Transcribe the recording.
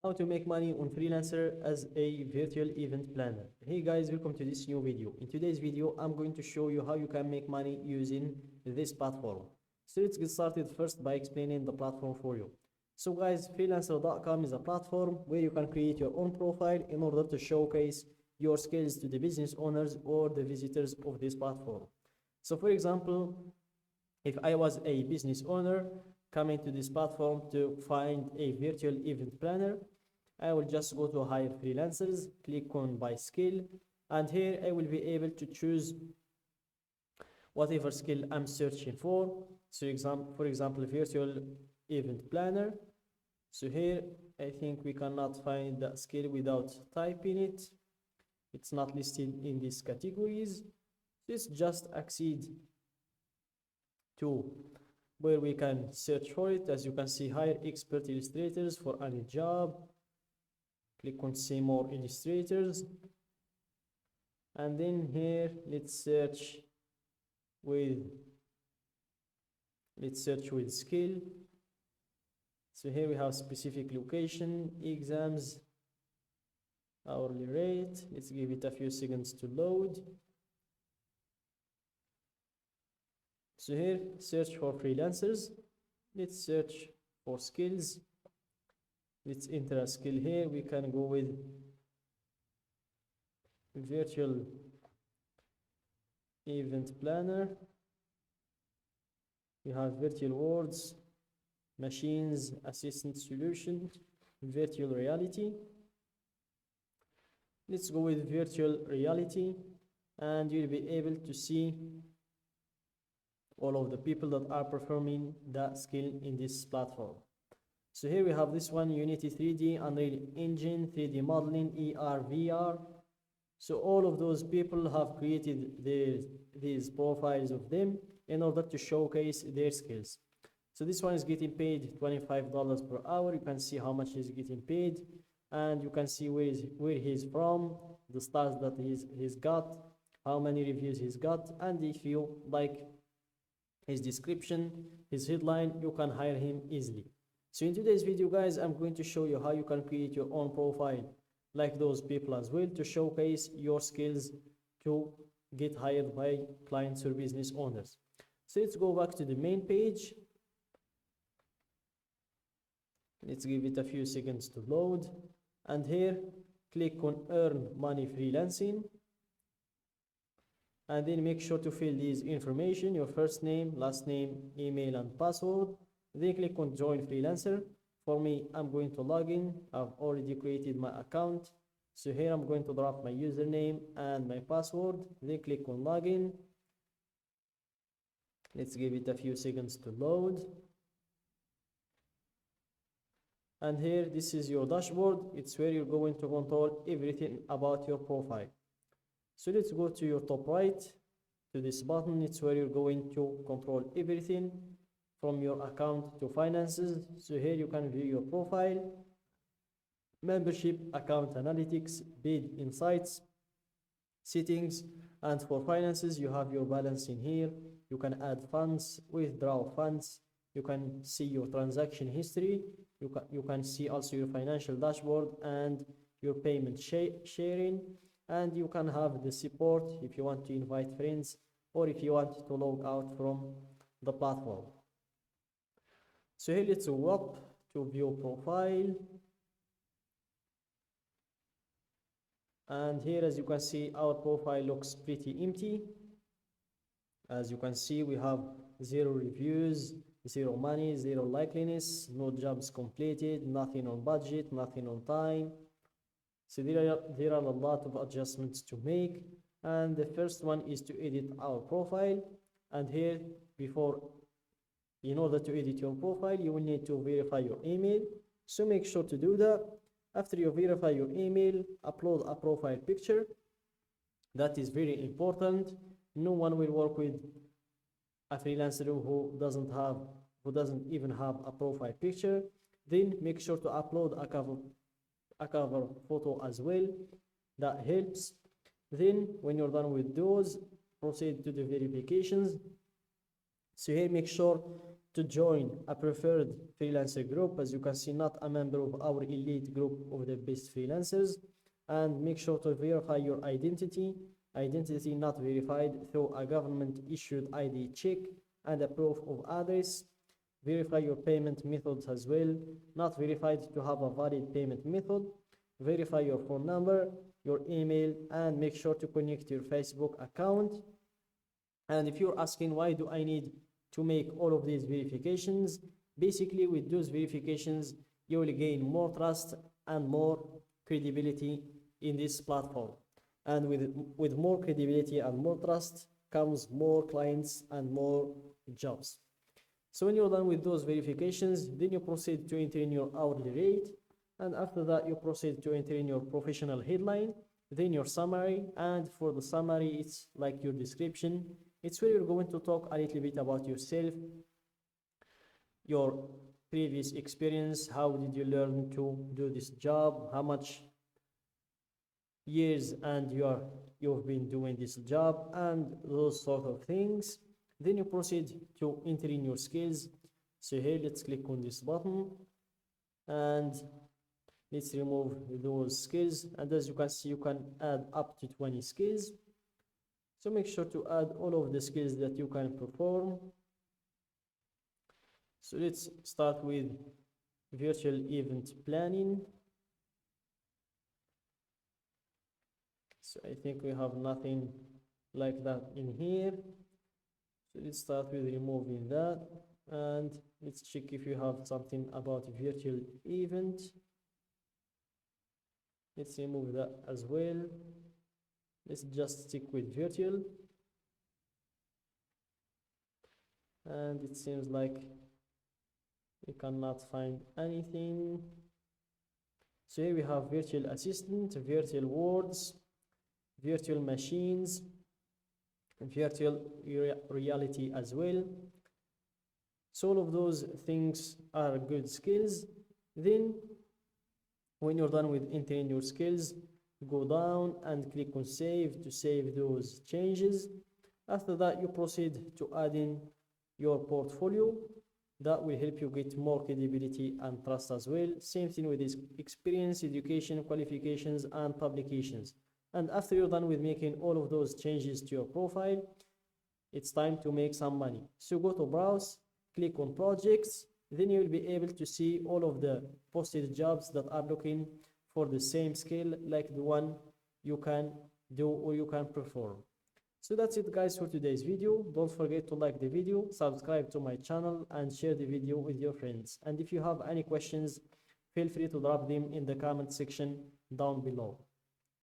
How to make money on Freelancer as a virtual event planner. Hey guys, welcome to this new video. In today's video, I'm going to show you how you can make money using this platform. So let's get started first by explaining the platform for you. So guys, freelancer.com is a platform where you can create your own profile in order to showcase your skills to the business owners or the visitors of this platform. So for example, if I was a business owner coming to this platform to find a virtual event planner, I will just go to hire freelancers, click on by skill, and here I will be able to choose whatever skill I'm searching for. So for example, virtual event planner. So here I think we cannot find that skill without typing it. It's not listed in these categories. Let's just accede to where we can search for it. As you can see, hire expert illustrators for any job. Click on see more illustrators, and then here let's search with skill. So here we have specific location, exams, hourly rate. Let's give it a few seconds to load. So here, search for freelancers. Let's search for skills. Let's enter a skill here. We can go with virtual event planner. We have virtual worlds, machines, assistant solution, virtual reality. Let's go with virtual reality, and you'll be able to see all of the people that are performing that skill in this platform. So here we have this one, Unity 3D, Unreal Engine, 3D modeling, ER, VR. So all of those people have created these profiles of them in order to showcase their skills. So this one is getting paid $25 per hour. You can see how much he's getting paid, and you can see where he's from, the stars that he's got, how many reviews he's got, and if you like his description, his headline, you can hire him easily. So in today's video, guys, I'm going to show you how you can create your own profile like those people as well to showcase your skills to get hired by clients or business owners. So let's go back to the main page. Let's give it a few seconds to load, and here click on earn money freelancing, and then make sure to fill these information: your first name, last name, email, and password. Then click on join freelancer. For me, I'm going to log in. I've already created my account, so here I'm going to drop my username and my password. Then click on login. Let's give it a few seconds to load, and here this is your dashboard. It's where you're going to control everything about your profile. So let's go to your top right, to this button. It's where you're going to control everything from your account to finances. So here you can view your profile, membership, account analytics, paid insights, settings, and for finances you have your balance in here. You can add funds, withdraw funds, you can see your transaction history, you can see also your financial dashboard and your payment sharing, and you can have the support if you want to invite friends or if you want to log out from the platform. So here let's go up to view profile, and here as you can see our profile looks pretty empty. As you can see, we have 0 reviews, 0 money, 0 likeliness, no jobs completed, nothing on budget, nothing on time. So there are a lot of adjustments to make, and the first one is to edit our profile. And here, in order to edit your profile, you will need to verify your email. So make sure to do that. After you verify your email, upload a profile picture. That is very important. No one will work with a freelancer who doesn't even have a profile picture. Then make sure to upload a cover photo as well. That helps. Then when you're done with those, proceed to the verifications. So here make sure to join a preferred freelancer group, as you can see, not a member of our elite group of the best freelancers. And make sure to verify your identity not verified through a government issued ID check and a proof of address. Verify your payment methods as well, not verified to have a valid payment method. Verify your phone number, your email, and make sure to connect your Facebook account. And if you're asking why do I need to make all of these verifications, basically with those verifications you will gain more trust and more credibility in this platform. And with more credibility and more trust comes more clients and more jobs. So when you're done with those verifications, then you proceed to enter in your hourly rate, and after that you proceed to enter in your professional headline, then your summary. And for the summary, it's like your description. It's where you're going to talk a little bit about yourself, your previous experience, how did you learn to do this job, how much years and you've been doing this job, and those sort of things. Then you proceed to enter in your skills. So here, let's click on this button and let's remove those skills. And as you can see, you can add up to 20 skills. So make sure to add all of the skills that you can perform. So let's start with virtual event planning. So I think we have nothing like that in here. So let's start with removing that, and let's check if you have something about virtual event. Let's remove that as well. Let's just stick with virtual. And it seems like we cannot find anything. So here we have virtual assistant, virtual words, virtual machines, virtual reality as well. So all of those things are good skills. Then when you're done with entering your skills, go down and click on save to save those changes. After that, you proceed to add in your portfolio. That will help you get more credibility and trust as well. Same thing with this experience, education, qualifications, and publications. And after you're done with making all of those changes to your profile, it's time to make some money. So go to browse, click on projects, then you will be able to see all of the posted jobs that are looking for the same skill like the one you can do or you can perform. So that's it guys for today's video. Don't forget to like the video, subscribe to my channel, and share the video with your friends. And if you have any questions, feel free to drop them in the comment section down below.